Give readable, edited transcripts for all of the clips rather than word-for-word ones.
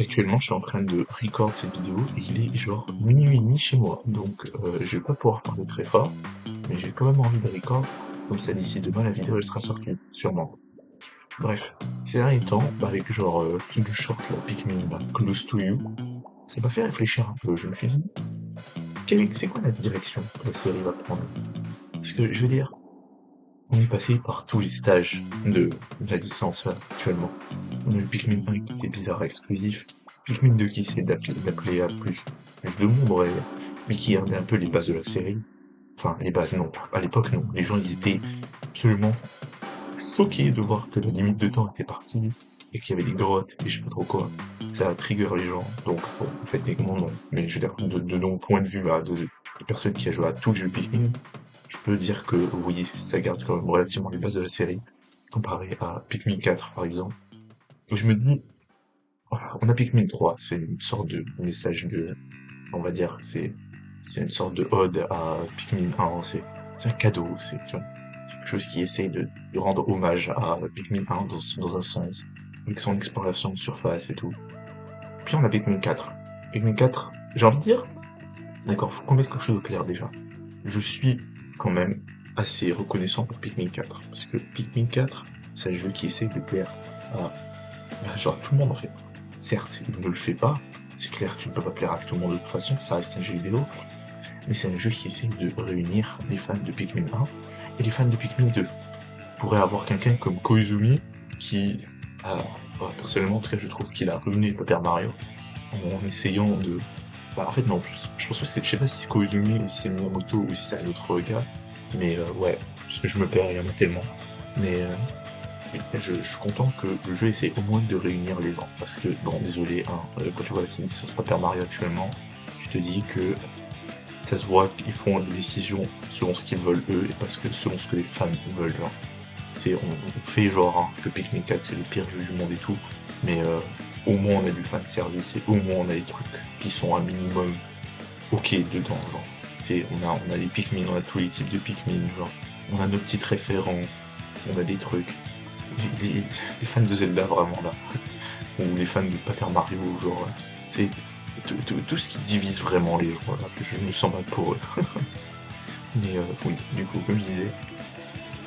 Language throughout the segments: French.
Actuellement, je suis en train de record cette vidéo et il est genre minuit et demi chez moi. Donc, je vais pas pouvoir parler très fort, mais j'ai quand même envie de record. Comme ça, d'ici demain, la vidéo elle sera sortie, sûrement. Bref, ces derniers temps, avec genre King Short, la Pikmin, là, Close to You, ça m'a fait réfléchir un peu. Je me suis dit, c'est quoi la direction que la série va prendre? Parce que je veux dire, on est passé par tous les stages de la licence là, actuellement. On a eu Pikmin 1 qui était bizarre, exclusif. Pikmin 2 qui essaie d'appeler à plus de monde, ouais, mais qui gardait un peu les bases de la série. Enfin, les bases, non. À l'époque, non. Les gens, ils étaient absolument choqués de voir que la limite de temps était partie et qu'il y avait des grottes et je sais pas trop quoi. Ça a trigger les gens. Donc, bon, en fait, techniquement, non. Mais je veux dire, de mon point de vue, de personne qui a joué à tous les jeux Pikmin, je peux dire que oui, ça garde quand même relativement les bases de la série, comparé à Pikmin 4, par exemple. Et je me dis, voilà, on a Pikmin 3, c'est une sorte de message de, on va dire, c'est une sorte de ode à Pikmin 1, c'est un cadeau, c'est quelque chose qui essaye de rendre hommage à Pikmin 1 dans un sens, avec son exploration de surface et tout. Puis on a Pikmin 4. Pikmin 4, j'ai envie de dire, d'accord, faut qu'on mette quelque chose au clair déjà. Je suis quand même assez reconnaissant pour Pikmin 4, parce que Pikmin 4, c'est un jeu qui essaie de plaire à genre tout le monde en fait. Certes, il ne le fait pas, c'est clair, tu ne peux pas plaire à tout le monde de toute façon, ça reste un jeu vidéo, mais c'est un jeu qui essaie de réunir les fans de Pikmin 1 et les fans de Pikmin 2. On pourrait avoir quelqu'un comme Koizumi qui, personnellement en tout cas je trouve qu'il a ruiné Paper Mario en essayant de... Bah en fait non, je pense que je sais pas si c'est Koizumi ou si c'est Miyamoto ou si c'est un autre gars, mais ouais, parce que je me perds, il y en a tellement. Mais je suis content que le jeu essaie au moins de réunir les gens. Parce que, bon, désolé, hein, quand tu vois la scène sur Paper Mario actuellement, je te dis que ça se voit qu'ils font des décisions selon ce qu'ils veulent eux et parce que selon ce que les fans veulent. Genre. On fait genre que Pikmin 4 c'est le pire jeu du monde et tout, mais au moins on a du fan service et au moins on a des trucs qui sont un minimum ok dedans. Genre. On a les Pikmin, on a tous les types de Pikmin, genre. On a nos petites références, on a des trucs. Les fans de Zelda vraiment là, ou les fans de Paper Mario, genre, c'est tout ce qui divise vraiment les gens là, je me sens mal pour eux. Mais oui, du coup, comme je disais,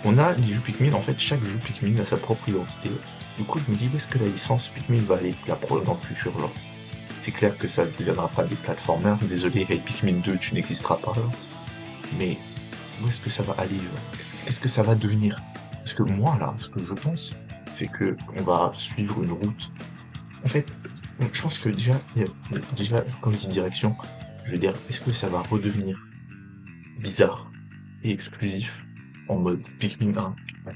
on a les jeux Pikmin, en fait, chaque jeu Pikmin a sa propre identité. Du coup, je me dis, où est-ce que la licence Pikmin va aller dans le futur, genre. C'est clair que ça ne deviendra pas des platformers, désolé, hey, Pikmin 2, tu n'existeras pas, genre. Mais où est-ce que ça va aller, genre qu'est-ce que ça va devenir? Parce que moi, là, ce que je pense, c'est que on va suivre une route. En fait, je pense que déjà, quand je dis direction, je veux dire, est-ce que ça va redevenir bizarre et exclusif en mode Pikmin 1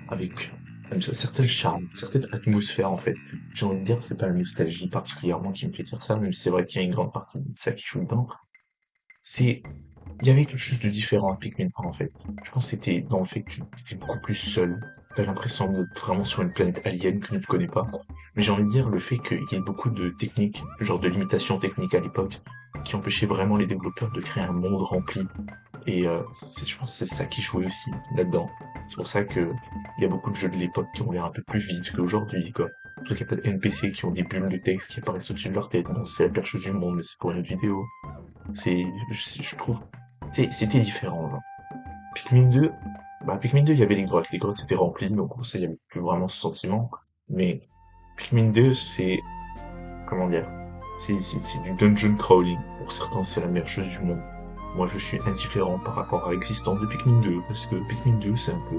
avec un certain charme, certaine atmosphère en fait. J'ai envie de dire, c'est pas la nostalgie particulièrement qui me fait dire ça, même si c'est vrai qu'il y a une grande partie de ça qui joue dedans. C'est il y avait quelque chose de différent à Pikmin 1 en fait. Je pense que c'était dans le fait que tu étais beaucoup plus seul. T'as l'impression d'être vraiment sur une planète alien que tu ne connais pas. Mais j'ai envie de dire le fait qu'il y ait beaucoup de techniques, genre de limitations techniques à l'époque, qui empêchaient vraiment les développeurs de créer un monde rempli. Et je pense que c'est ça qui jouait aussi là-dedans. C'est pour ça que il y a beaucoup de jeux de l'époque qui ont l'air un peu plus vides qu'aujourd'hui, quoi. Surtout qu'il n'y a pas de NPC qui ont des bulles de texte qui apparaissent au-dessus de leur tête. Bon, c'est la pire chose du monde, mais c'est pour une autre vidéo. Je trouve, c'était différent, genre. Pikmin 2, Pikmin 2, il y avait les grottes étaient remplies, donc ça, il y avait plus vraiment ce sentiment. Mais Pikmin 2, c'est, comment dire, c'est du dungeon crawling. Pour certains, c'est la meilleure chose du monde. Moi, je suis indifférent par rapport à l'existence de Pikmin 2, parce que Pikmin 2, c'est un peu,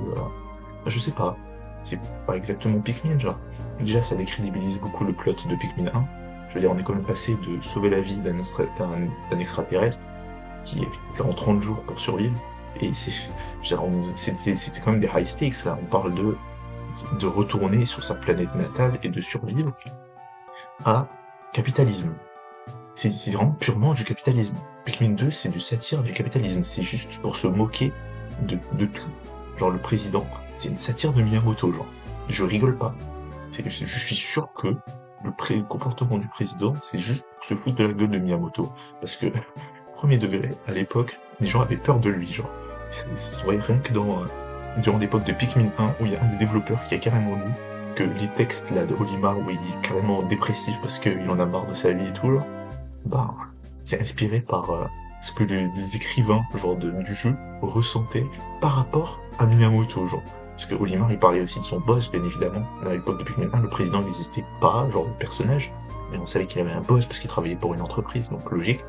je sais pas, c'est pas exactement Pikmin, genre. Déjà, ça décrédibilise beaucoup le plot de Pikmin 1. Je veux dire, on est quand même passé de sauver la vie d'un extraterrestre qui était en 30 jours pour survivre. Et c'était quand même des high stakes là. On parle de retourner sur sa planète natale et de survivre à capitalisme. C'est vraiment purement du capitalisme. Pikmin 2, c'est du satire du capitalisme. C'est juste pour se moquer de tout. Genre le président, c'est une satire de Miyamoto, genre. Je rigole pas. Je suis sûr que le comportement du président, c'est juste pour se foutre de la gueule de Miyamoto. Parce que, premier degré, à l'époque, les gens avaient peur de lui, genre. Ça se voyait rien que durant l'époque de Pikmin 1, où il y a un des développeurs qui a carrément dit que les textes là de Olimar où il est carrément dépressif parce qu'il en a marre de sa vie et tout, là, bah, c'est inspiré par ce que les écrivains genre du jeu ressentaient par rapport à Miyamoto, genre. Parce que Olimar, il parlait aussi de son boss, bien évidemment. À l'époque de Pikmin 1, le président n'existait pas, genre le personnage, mais on savait qu'il avait un boss parce qu'il travaillait pour une entreprise, donc logique.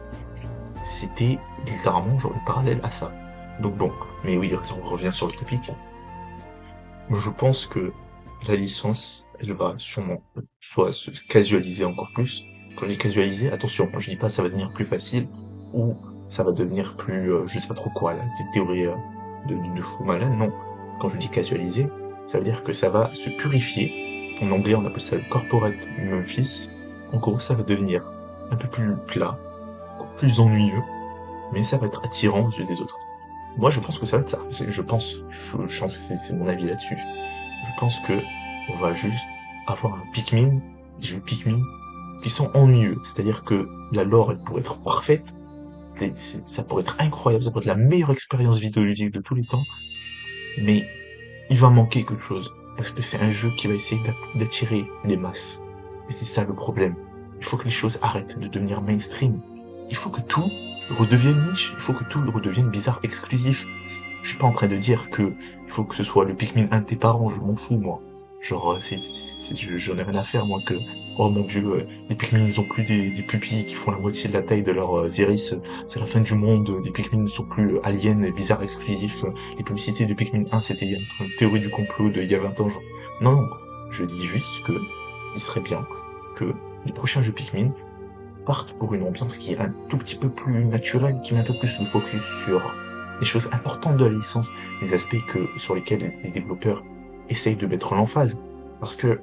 C'était littéralement genre le parallèle à ça. Donc bon, mais oui, on revient sur le topic. Je pense que la licence, elle va sûrement soit se casualiser encore plus. Quand je dis casualiser, attention, je dis pas ça va devenir plus facile ou ça va devenir plus, je sais pas trop quoi, là, des théories de fou malade, non. Quand je dis casualiser, ça veut dire que ça va se purifier. En anglais, on appelle ça le corporate Memphis. En gros, ça va devenir un peu plus plat, plus ennuyeux, mais ça va être attirant aux yeux des autres. Moi, je pense que ça va être ça. Je pense que c'est mon avis là-dessus. Je pense que on va juste avoir un Pikmin, des jeux Pikmin, qui sont ennuyeux. C'est-à-dire que la lore, elle pourrait être parfaite, ça pourrait être incroyable, ça pourrait être la meilleure expérience vidéoludique de tous les temps, mais il va manquer quelque chose. Parce que c'est un jeu qui va essayer d'attirer les masses. Et c'est ça le problème. Il faut que les choses arrêtent de devenir mainstream. Il faut que tout redevienne niche. Il faut que tout redevienne bizarre, exclusif. Je suis pas en train de dire que il faut que ce soit le Pikmin 1 de tes parents, je m'en fous, moi. Genre, j'en ai rien à faire, moi, que, oh mon dieu, les Pikmin, ils ont plus des pupilles qui font la moitié de la taille de leurs iris, c'est la fin du monde, les Pikmin ne sont plus aliens, bizarres, exclusifs, les publicités de Pikmin 1, c'était une théorie du complot d'il y a 20 ans, genre. Non, non, je dis juste que, il serait bien que les prochains jeux Pikmin partent pour une ambiance qui est un tout petit peu plus naturelle, qui met un peu plus le focus sur les choses importantes de la licence, les aspects sur lesquels les développeurs essayent de mettre l'emphase. Parce que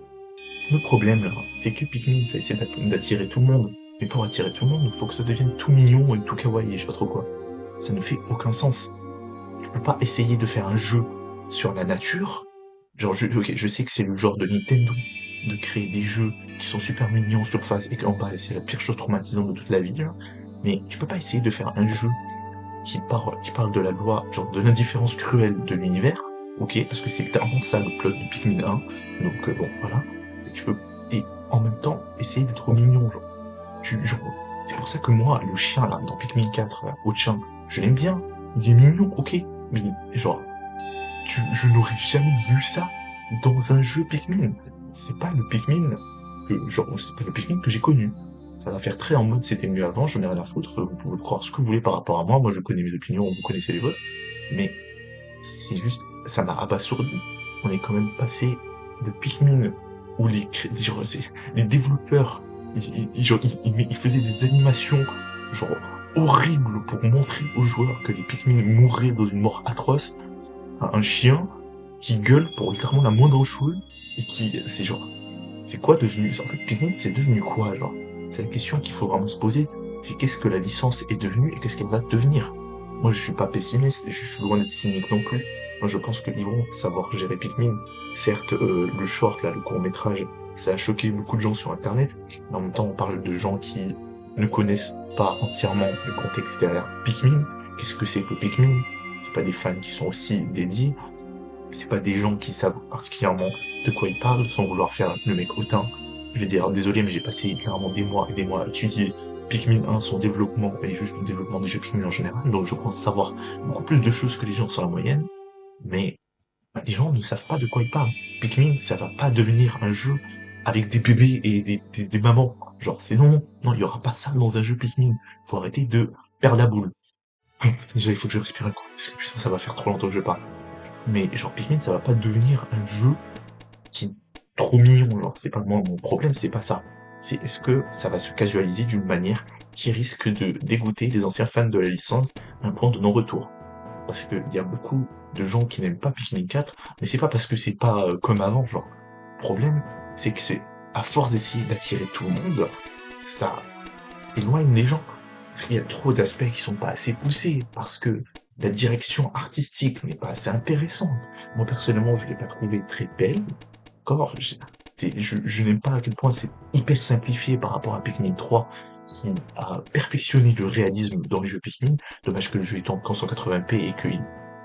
le problème là, c'est que Pikmin, ça essaie d'attirer tout le monde. Mais pour attirer tout le monde, il faut que ça devienne tout mignon et tout kawaii, je sais pas trop quoi. Ça ne fait aucun sens. Tu peux pas essayer de faire un jeu sur la nature. Genre, ok, je sais que c'est le genre de Nintendo de créer des jeux qui sont super mignons en surface et qu'en bas c'est la pire chose traumatisante de toute la vie, là. Mais tu peux pas essayer de faire un jeu qui parle de la loi, genre de l'indifférence cruelle de l'univers, ok, parce que c'est littéralement ça le plot de Pikmin 1, donc bon, voilà. Et tu peux, et en même temps, essayer d'être mignon, genre. Genre, c'est pour ça que moi, le chien, là, dans Pikmin 4, là, Ho-Chan, je l'aime bien, il est mignon, ok, mais genre, je n'aurais jamais vu ça dans un jeu Pikmin. C'est pas le Pikmin c'est pas le Pikmin que j'ai connu. Ça va faire très en mode c'était mieux avant, j'en ai rien à foutre, vous pouvez croire ce que vous voulez par rapport à moi, moi je connais mes opinions, vous connaissez les vôtres, mais c'est juste, ça m'a abasourdi. On est quand même passé de Pikmin où les développeurs, ils faisaient des animations, genre, horribles pour montrer aux joueurs que les Pikmin mourraient dans une mort atroce, à un chien qui gueule pour littéralement la moindre chose, et c'est genre, c'est quoi devenu, en fait, Pikmin, c'est devenu quoi, genre? C'est la question qu'il faut vraiment se poser. C'est qu'est-ce que la licence est devenue et qu'est-ce qu'elle va devenir. Moi, je suis pas pessimiste, je suis loin d'être cynique non plus. Moi, je pense qu'ils vont savoir gérer Pikmin. Certes, le short, là, le court-métrage, ça a choqué beaucoup de gens sur Internet. Mais en même temps, on parle de gens qui ne connaissent pas entièrement le contexte derrière Pikmin. Qu'est-ce que c'est que Pikmin? C'est pas des fans qui sont aussi dédiés. C'est pas des gens qui savent particulièrement de quoi ils parlent sans vouloir faire le mec hautain. Je vais dire, désolé, mais j'ai passé littéralement des mois et des mois à étudier Pikmin 1, son développement, et juste le développement des jeux Pikmin en général, donc je pense savoir beaucoup plus de choses que les gens sur la moyenne, mais les gens ne savent pas de quoi ils parlent. Pikmin, ça va pas devenir un jeu avec des bébés et des mamans. Genre, c'est non, non, il y aura pas ça dans un jeu Pikmin. Faut arrêter de perdre la boule. Désolé, il faut que je respire un coup, parce que putain, ça va faire trop longtemps que je parle. Mais genre, Pikmin, ça va pas devenir un jeu qui trop mignon, genre, c'est pas moi mon problème, c'est pas ça. C'est est-ce que ça va se casualiser d'une manière qui risque de dégoûter les anciens fans de la licence à un point de non-retour. Parce qu'il y a beaucoup de gens qui n'aiment pas Pikmin 4, mais c'est pas parce que c'est pas comme avant, genre. Le problème, c'est que c'est à force d'essayer d'attirer tout le monde, ça éloigne les gens. Parce qu'il y a trop d'aspects qui sont pas assez poussés, parce que la direction artistique n'est pas assez intéressante. Moi, personnellement, je l'ai pas trouvée très belle. Encore, je n'aime pas à quel point c'est hyper simplifié par rapport à Pikmin 3, qui a perfectionné le réalisme dans les jeux Pikmin. Dommage que le jeu est en 180p et qu'il est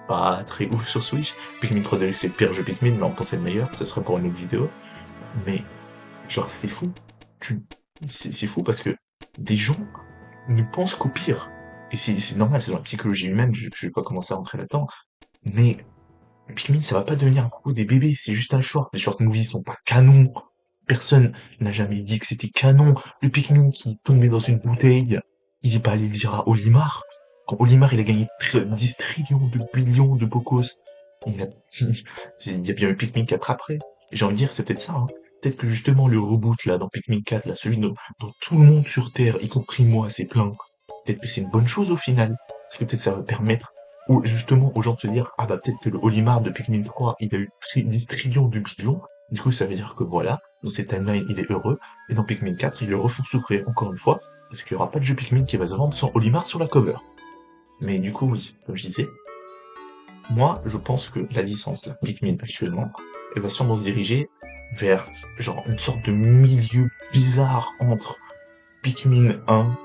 pas très ouf sur Switch. Pikmin 3 Deluxe c'est le pire jeu Pikmin, mais en même temps c'est le meilleur, ce serait pour une autre vidéo. Mais, genre, c'est fou. Tu... C'est fou parce que des gens ne pensent qu'au pire. Et c'est normal, c'est dans la psychologie humaine, je vais pas commencer à rentrer là-dedans. Mais Pikmin, ça va pas devenir un coup des bébés, c'est juste un short. Les short movies sont pas canons. Personne n'a jamais dit que c'était canon. Le Pikmin qui tombait dans une bouteille, il est pas allé le dire à Olimar. Quand Olimar, il a gagné 10 trillions de billions de bocos, il a, il y a bien eu Pikmin 4 après. J'ai envie de dire, c'est peut-être ça, hein. Peut-être que justement, le reboot, là, dans Pikmin 4, là, celui dont tout le monde sur Terre, y compris moi, s'est plaint. Peut-être que c'est une bonne chose au final. Parce que peut-être ça va permettre ou justement aux gens de se dire, ah bah peut-être que le Olimar de Pikmin 3, il a eu 10 trillions de billions, du coup ça veut dire que voilà, dans cette timeline il est heureux, et dans Pikmin 4 il le refout souffrir encore une fois, parce qu'il n'y aura pas de jeu Pikmin qui va se vendre sans Olimar sur la cover. Mais du coup oui, comme je disais, moi je pense que la licence, là, Pikmin actuellement, elle va sûrement se diriger vers genre une sorte de milieu bizarre entre Pikmin 1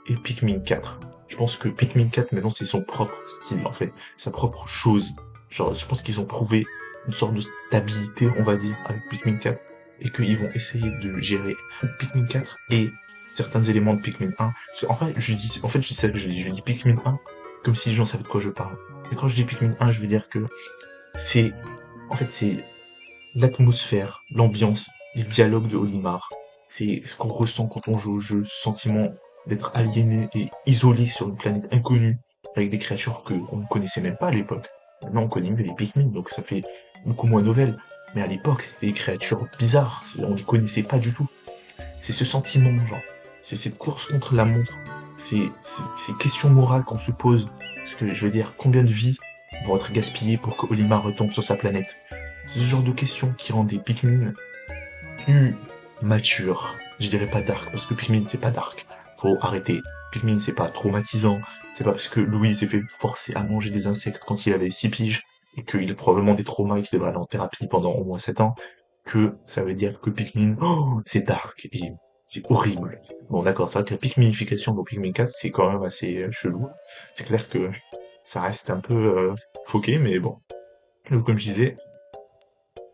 et Pikmin 4. Je pense que Pikmin 4, maintenant, c'est son propre style, en fait. Sa propre chose. Genre, je pense qu'ils ont trouvé une sorte de stabilité, on va dire, avec Pikmin 4, et qu'ils vont essayer de gérer Pikmin 4 et certains éléments de Pikmin 1. Parce qu'en fait, je dis ça que je dis Pikmin 1, comme si les gens savaient de quoi je parle. Mais quand je dis Pikmin 1, je veux dire que c'est, en fait, c'est l'atmosphère, l'ambiance, les dialogues de Olimar. C'est ce qu'on ressent quand on joue au jeu, ce sentiment d'être aliéné et isolé sur une planète inconnue, avec des créatures que on ne connaissait même pas à l'époque. Maintenant on connaît mieux les Pikmin, donc ça fait beaucoup moins nouvelle. Mais à l'époque, c'était des créatures bizarres, on les connaissait pas du tout. C'est ce sentiment, genre. C'est cette course contre la montre. C'est ces questions morales qu'on se pose. Parce que je veux dire, combien de vies vont être gaspillées pour que Olimar retombe sur sa planète? C'est ce genre de questions qui rendent des Pikmin plus matures. Je dirais pas dark, parce que Pikmin c'est pas dark. Faut arrêter. Pikmin c'est pas traumatisant. C'est pas parce que Louis s'est fait forcer à manger des insectes quand il avait 6 piges et qu'il a probablement des traumas et qu'il devrait aller en thérapie pendant au moins 7 ans que ça veut dire que Pikmin, oh, c'est dark et c'est horrible. Bon d'accord, c'est vrai que la Pikminification dans Pikmin 4 c'est quand même assez chelou. C'est clair que ça reste un peu foqué, mais bon. Donc, comme je disais,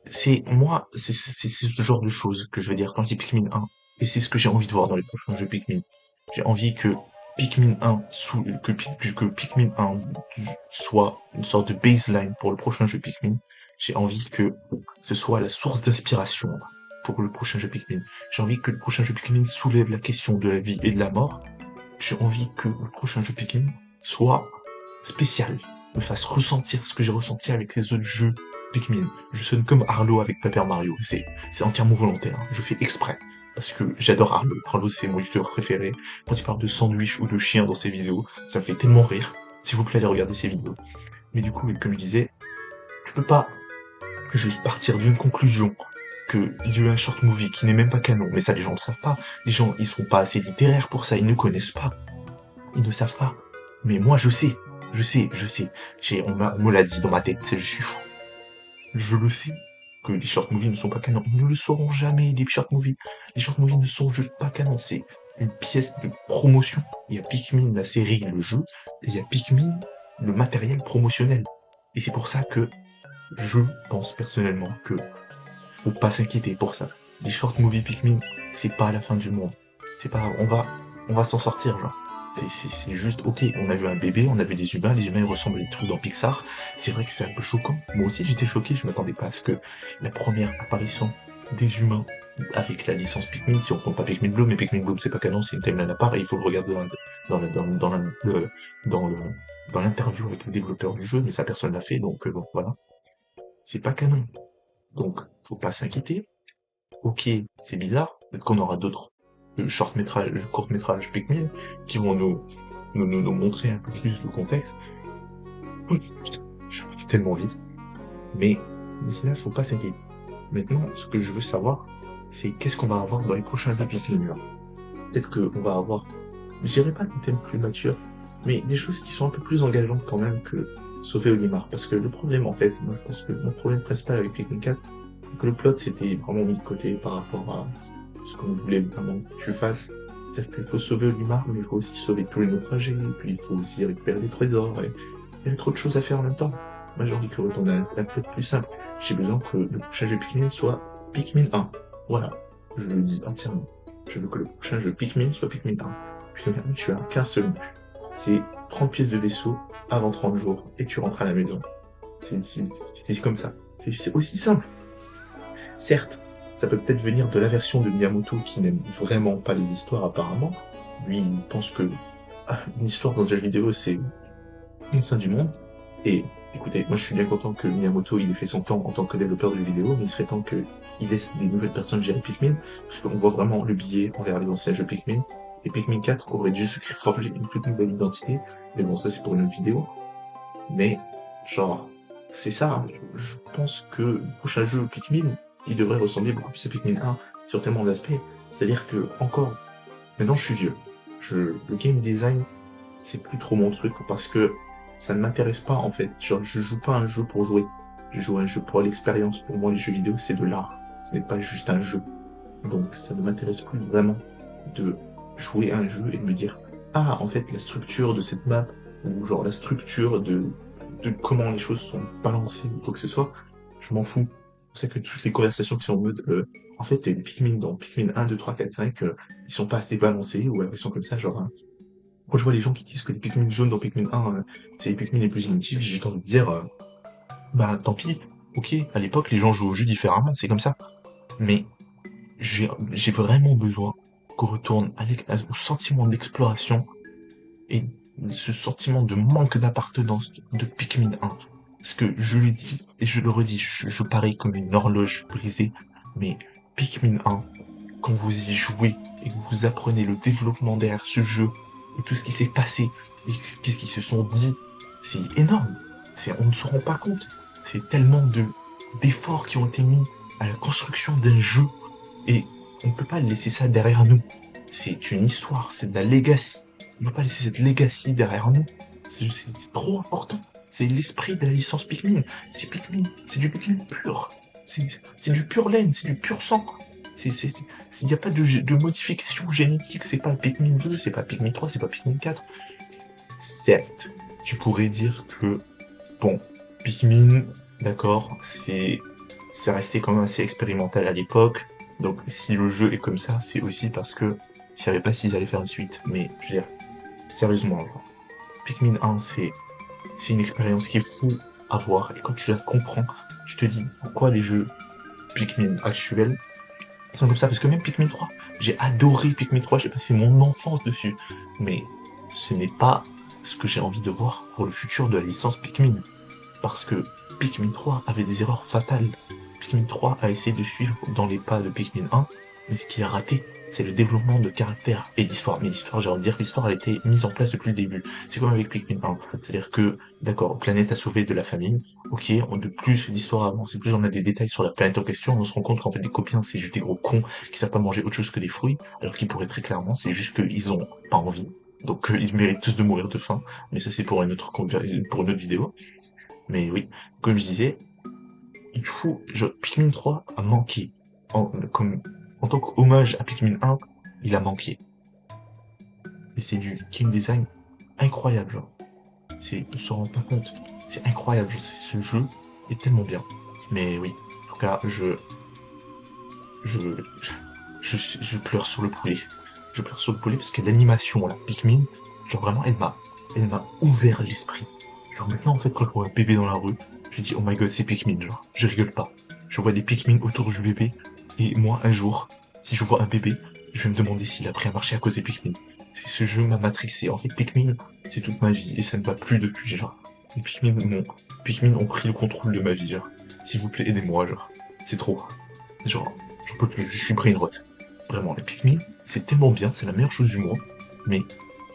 c'est moi, c'est ce genre de choses que je veux dire quand je dis Pikmin 1. Et c'est ce que j'ai envie de voir dans les prochains jeux Pikmin. J'ai envie que Pikmin 1 que Pikmin 1 soit une sorte de baseline pour le prochain jeu Pikmin. J'ai envie que ce soit la source d'inspiration pour le prochain jeu Pikmin. J'ai envie que le prochain jeu Pikmin soulève la question de la vie et de la mort. J'ai envie que le prochain jeu Pikmin soit spécial, me fasse ressentir ce que j'ai ressenti avec les autres jeux Pikmin. Je sonne comme Arlo avec Paper Mario, c'est entièrement volontaire, hein. Je fais exprès. Parce que j'adore Arlo. Arlo, c'est mon youtubeur préféré. Quand il parle de sandwich ou de chien dans ses vidéos, ça me fait tellement rire. S'il vous plaît, allez regarder ses vidéos. Mais du coup, comme je disais, tu peux pas juste partir d'une conclusion qu'il y a eu un short movie qui n'est même pas canon. Mais ça, les gens le savent pas. Les gens, ils sont pas assez littéraires pour ça. Ils ne connaissent pas. Ils ne savent pas. Mais moi, je sais. Je sais. On me l'a dit dans ma tête. Je suis fou. Je le sais. Que les short movies ne sont pas canons. Ils ne le sauront jamais, les short movies. Les short movies ne sont juste pas canons. C'est une pièce de promotion. Il y a Pikmin, la série, le jeu. Et il y a Pikmin, le matériel promotionnel. Et c'est pour ça que je pense personnellement que faut pas s'inquiéter pour ça. Les short movies Pikmin, c'est pas la fin du monde. C'est pas, on va s'en sortir, genre. C'est juste, ok, on a vu un bébé, on a vu des humains, les humains ils ressemblent à des trucs dans Pixar. C'est vrai que c'est un peu choquant. Moi aussi j'étais choqué, je m'attendais pas à ce que la première apparition des humains avec la licence Pikmin, si on compte pas Pikmin Bloom, mais Pikmin Bloom c'est pas canon, c'est une timeline à part et il faut le regarder dans l'interview avec le développeur du jeu, mais ça personne l'a fait, donc bon, voilà. C'est pas canon. Donc, faut pas s'inquiéter. Ok, c'est bizarre. Peut-être qu'on aura d'autres short-métrages, courts-métrages Pikmin qui vont nous montrer un peu plus le contexte. Putain, je suis tellement vite. Mais d'ici là, faut pas s'inquiéter. Maintenant, ce que je veux savoir, c'est qu'est-ce qu'on va avoir dans les prochains jeux Pikmin. Peut-être qu'on va avoir, je dirais pas des thèmes plus matures, mais des choses qui sont un peu plus engageantes quand même que sauver Olimar. Parce que le problème, en fait, moi je pense que mon problème principal avec Pikmin 4, que le plot c'était vraiment mis de côté par rapport à ce qu'on voulait vraiment que tu fasses. C'est-à-dire qu'il faut sauver Olimar, mais il faut aussi sauver tous les naufragés, et puis il faut aussi récupérer des trésors, et il y a trop de choses à faire en même temps. Moi j'ai envie que on a un plot plus simple. J'ai besoin que le prochain jeu Pikmin soit Pikmin 1. Voilà, je le dis entièrement. Je veux que le prochain jeu Pikmin soit Pikmin 1. Pikmin 1, tu as qu'un seul but. C'est 30 pièces de vaisseau avant 30 jours et tu rentres à la maison. C'est comme ça. C'est aussi simple. Certes, ça peut peut-être venir de la version de Miyamoto qui n'aime vraiment pas les histoires apparemment. Lui, il pense que une histoire dans un jeu vidéo, c'est une fin du monde. Et écoutez, moi je suis bien content que Miyamoto il ait fait son temps en tant que développeur de jeux vidéo, mais il serait temps qu'il laisse des nouvelles personnes gérer Pikmin, parce qu'on voit vraiment le biais envers les anciens jeux Pikmin. Et Pikmin 4 aurait dû se forger une toute nouvelle identité, mais bon, ça c'est pour une autre vidéo. Mais, genre, c'est ça, hein. Je pense que le prochain jeu Pikmin, il devrait ressembler beaucoup plus à Pikmin 1 sur tellement d'aspects. C'est-à-dire que, encore, maintenant je suis vieux. Le game design, c'est plus trop mon truc parce que ça ne m'intéresse pas en fait. Genre, je joue pas à un jeu pour jouer. Je joue à un jeu pour l'expérience. Pour moi, les jeux vidéo, c'est de l'art. Ce n'est pas juste un jeu. Donc, ça ne m'intéresse plus vraiment de jouer à un jeu et de me dire, ah, en fait, la structure de cette map, ou genre la structure de comment les choses sont balancées ou quoi que ce soit, je m'en fous. C'est pour ça que toutes les conversations qui sont en mode, en fait, les Pikmin dans Pikmin 1, 2, 3, 4, 5, ils sont pas assez balancés, ou alors ils sont comme ça, genre, hein. Quand je vois les gens qui disent que les Pikmin jaunes dans Pikmin 1, c'est les Pikmin les plus inutiles, j'ai juste envie de dire, bah tant pis, ok, à l'époque les gens jouaient au jeu différemment, c'est comme ça. Mais j'ai vraiment besoin qu'on retourne au sentiment d'exploration et ce sentiment de manque d'appartenance de Pikmin 1. Parce que je le dis et je le redis, je parie comme une horloge brisée, mais Pikmin 1, quand vous y jouez et que vous apprenez le développement derrière ce jeu et tout ce qui s'est passé et qu'est-ce qu'ils se sont dit, c'est énorme. On ne se rend pas compte. C'est tellement d'efforts qui ont été mis à la construction d'un jeu et on ne peut pas laisser ça derrière nous. C'est une histoire, c'est de la legacy. On ne peut pas laisser cette legacy derrière nous. C'est trop important. C'est l'esprit de la licence Pikmin. C'est Pikmin. C'est du Pikmin pur. C'est du pur laine, c'est du pur sang. Il n'y a pas de modification génétique. C'est pas Pikmin 2, c'est pas Pikmin 3, c'est pas Pikmin 4. Certes, tu pourrais dire que, bon, Pikmin, d'accord, c'est resté quand même assez expérimental à l'époque. Donc si le jeu est comme ça, c'est aussi parce que ils savaient pas s'ils allaient faire une suite. Mais je veux dire, sérieusement, genre, Pikmin 1, c'est une expérience qui est fou à voir. Et quand tu la comprends, tu te dis pourquoi les jeux Pikmin actuels sont comme ça. Parce que même Pikmin 3, j'ai adoré Pikmin 3, j'ai passé mon enfance dessus. Mais ce n'est pas ce que j'ai envie de voir pour le futur de la licence Pikmin. Parce que Pikmin 3 avait des erreurs fatales. Pikmin 3 a essayé de suivre dans les pas de Pikmin 1, mais ce qu'il a raté, c'est le développement de caractère et d'histoire. Mais l'histoire, j'ai envie de dire que l'histoire a été mise en place depuis le début. C'est comme avec Pikmin 1. C'est-à-dire que, d'accord, planète a sauvé de la famine. Ok, de plus l'histoire avance, et plus on a des détails sur la planète en question, on se rend compte qu'en fait les copiens, c'est juste des gros cons qui savent pas manger autre chose que des fruits, alors qu'ils pourraient très clairement, c'est juste qu'ils ont pas envie. Donc ils méritent tous de mourir de faim. Mais ça c'est pour pour une autre vidéo. Mais oui, comme je disais, Pikmin 3 a manqué. En tant qu'hommage à Pikmin 1, il a manqué. Et c'est du game design incroyable, genre. On se rend pas compte. C'est incroyable, ce jeu est tellement bien. Mais oui, en tout cas, je, je pleure sur le poulet. Je pleure sur le poulet parce que l'animation, là, Pikmin, genre vraiment, elle m'a ouvert l'esprit. Genre maintenant, en fait, quand je vois un bébé dans la rue, je dis, oh my god, c'est Pikmin, genre. Je rigole pas. Je vois des Pikmin autour du bébé, et moi, un jour, si je vois un bébé, je vais me demander s'il a pris un marché à cause des Pikmin. Ce jeu m'a matrixé. En fait, Pikmin, c'est toute ma vie, et ça ne va plus depuis, genre. Les Pikmin ont pris le contrôle de ma vie, genre. S'il vous plaît, aidez-moi, genre. C'est trop. Genre, j'en peux plus, je suis brain rot. Vraiment, les Pikmin, c'est tellement bien, c'est la meilleure chose du monde, mais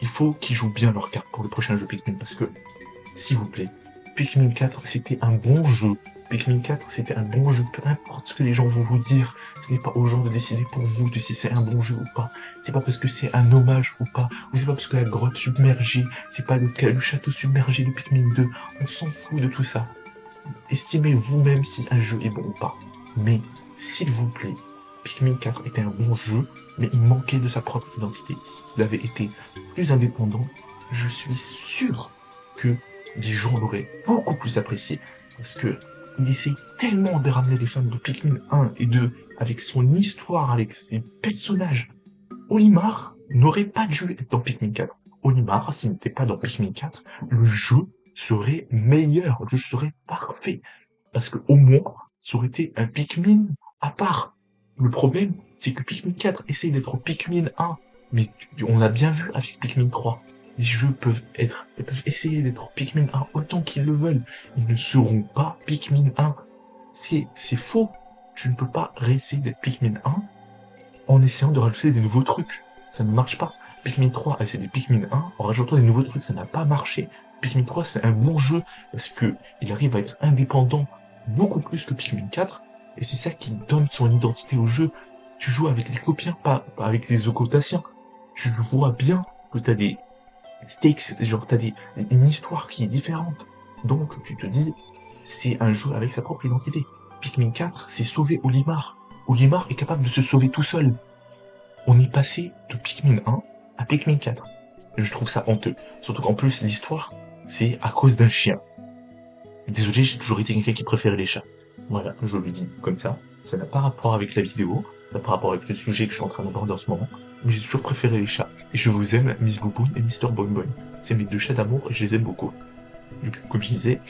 il faut qu'ils jouent bien leur carte pour le prochain jeu Pikmin, parce que, s'il vous plaît, Pikmin 4, c'était un bon jeu. Pikmin 4, c'était un bon jeu, peu importe ce que les gens vont vous dire, ce n'est pas aux gens de décider pour vous de si c'est un bon jeu ou pas. C'est pas parce que c'est un hommage ou pas, ou c'est pas parce que la grotte submergée, c'est pas le château submergé de Pikmin 2, on s'en fout de tout ça. Estimez vous-même si un jeu est bon ou pas. Mais, s'il vous plaît, Pikmin 4 était un bon jeu, mais il manquait de sa propre identité. S'il avait été plus indépendant, je suis sûr que les gens l'auraient beaucoup plus apprécié. Parce que il essaie tellement de ramener les fans de Pikmin 1 et 2 avec son histoire, avec ses personnages. Olimar n'aurait pas dû être dans Pikmin 4. Olimar, s'il n'était pas dans Pikmin 4, le jeu serait meilleur, le jeu serait parfait. Parce que au moins, ça aurait été un Pikmin à part. Le problème, c'est que Pikmin 4 essaye d'être Pikmin 1, mais on l'a bien vu avec Pikmin 3. Les jeux ils peuvent essayer d'être Pikmin 1 autant qu'ils le veulent. Ils ne seront pas Pikmin 1. C'est faux. Tu ne peux pas réessayer d'être Pikmin 1 en essayant de rajouter des nouveaux trucs. Ça ne marche pas. Pikmin 3 a essayé des Pikmin 1 en rajoutant des nouveaux trucs, ça n'a pas marché. Pikmin 3 c'est un bon jeu parce que il arrive à être indépendant beaucoup plus que Pikmin 4 et c'est ça qui donne son identité au jeu. Tu joues avec les copiens, pas avec les occultations. Tu vois bien que t'as des stakes, genre une histoire qui est différente. Donc tu te dis, c'est un jeu avec sa propre identité. Pikmin 4, c'est sauver Olimar. Olimar est capable de se sauver tout seul. On est passé de Pikmin 1 à Pikmin 4. Je trouve ça honteux. Surtout qu'en plus, l'histoire, c'est à cause d'un chien. Désolé, j'ai toujours été quelqu'un qui préférait les chats. Voilà, je le dis comme ça. Ça n'a pas rapport avec la vidéo, ça n'a pas rapport avec le sujet que je suis en train d'aborder en ce moment. Mais j'ai toujours préféré les chats. Et je vous aime, Miss Bouboune et Mister Boing Boing. C'est mes deux chats d'amour et je les aime beaucoup. Comme je disais,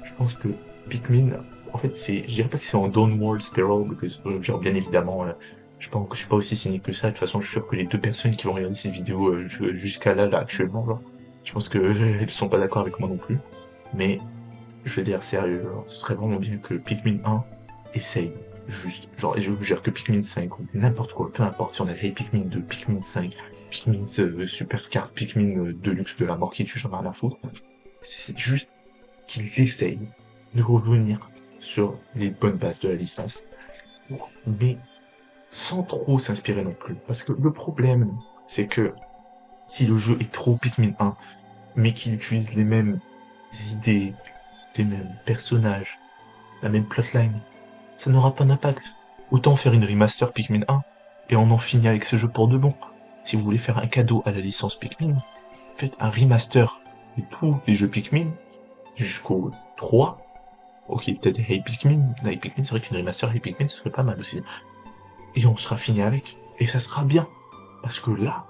je pense que Pikmin, en fait, je dirais pas que c'est en downward spiral, parce que, genre, bien évidemment, je pense que je suis pas aussi cynique que ça. De toute façon, je suis sûr que les deux personnes qui vont regarder cette vidéo jusqu'à là, actuellement, là, je pense que elles sont pas d'accord avec moi non plus. Mais, je veux dire, sérieux, genre, ce serait vraiment bien que Pikmin 1 essaye, juste, genre, et je veux dire que Pikmin 5, ou n'importe quoi, peu importe si on a fait Pikmin 2, Pikmin 5, Pikmin Supercard, Pikmin Deluxe de la mort qui tue, j'en ai rien à foutre. C'est juste qu'il essaye de revenir sur les bonnes bases de la licence, mais sans trop s'inspirer non plus. Parce que le problème, c'est que si le jeu est trop Pikmin 1, mais qu'il utilise les mêmes idées, les mêmes personnages, la même plotline, ça n'aura pas d'impact. Autant faire une remaster Pikmin 1, et on en finit avec ce jeu pour de bon. Si vous voulez faire un cadeau à la licence Pikmin, faites un remaster de tous les jeux Pikmin jusqu'au 3. Ok, peut-être Hey Pikmin. Hey Pikmin, c'est vrai qu'une remaster Hey Pikmin, ça serait pas mal aussi. Et on sera fini avec. Et ça sera bien. Parce que là,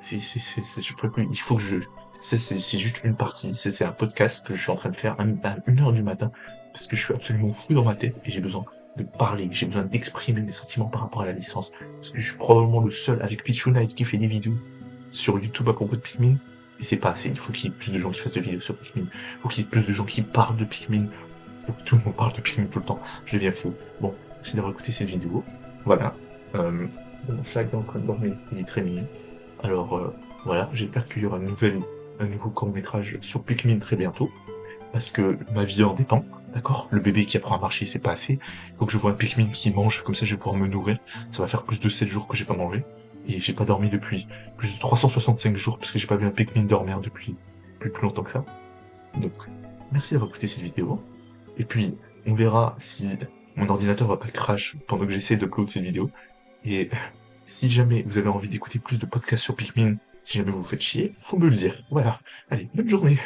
je peux plus, il faut que c'est juste une partie. C'est un podcast que je suis en train de faire à 1h du matin. Parce que je suis absolument fou dans ma tête et j'ai besoin de parler. J'ai besoin d'exprimer mes sentiments par rapport à la licence. Parce que je suis probablement le seul avec Pichu Knight qui fait des vidéos sur YouTube à propos de Pikmin. Et c'est pas assez. Il faut qu'il y ait plus de gens qui fassent des vidéos sur Pikmin. Il faut qu'il y ait plus de gens qui parlent de Pikmin. Il faut que tout le monde parle de Pikmin tout le temps. Je deviens fou. Bon, merci d'avoir écouté cette vidéo. Voilà. Mon chat est en train de dormir. Il est très mignon. Alors, voilà. J'espère qu'il y aura un nouveau court-métrage sur Pikmin très bientôt. Parce que ma vie en dépend. D'accord? Le bébé qui apprend à marcher, c'est pas assez. Il faut que je vois un Pikmin qui mange, comme ça je vais pouvoir me nourrir. Ça va faire plus de 7 jours que j'ai pas mangé. Et j'ai pas dormi depuis plus de 365 jours, parce que j'ai pas vu un Pikmin dormir depuis plus longtemps que ça. Donc, merci d'avoir écouté cette vidéo. Et puis, on verra si mon ordinateur va pas crash pendant que j'essaie d'upload cette vidéo. Et si jamais vous avez envie d'écouter plus de podcasts sur Pikmin, si jamais vous vous faites chier, faut me le dire. Voilà. Allez, bonne journée.